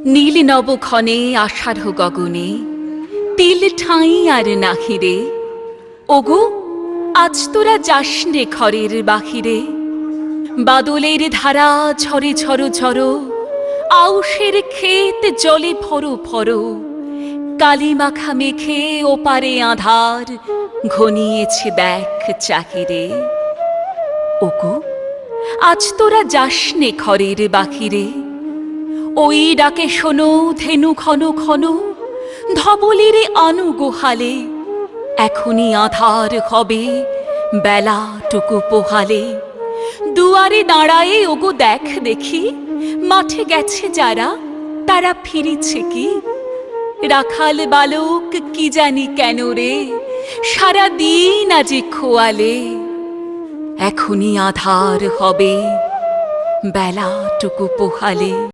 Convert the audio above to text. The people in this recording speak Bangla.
নীল নবক্ষণে আষাঢ় গগনে তিল ঠাঁই আর নাহিরে। ওগো আজ তোরা যাসনে ঘরের বাহিরে। বাদলের ধারা ঝরে ঝরো ঝরো, আউশের ক্ষেত জলে ভরো ভরো। কালি মাখা মেঘে ওপারে আঁধার ঘনিয়েছে দেখ চাহিরে। ওগো আজ তোরা যাসনে ঘরের বাহিরে। ওই ডাকে শোনো ধেনু ঘন ঘন, ধবলের আনু গোহালে। এখনই আধার হবে বেলাটুকু পোহালে। দুয়ারে দাঁড়ায়ে ওগো দেখ দেখি, মাঠে গেছে যারা তারা ফিরেছে কি। রাখাল বালক কি জানি কেন রে, সারা দিন আজি খোয়ালে। এখনই আধার হবে বেলাটুকু পোহালে।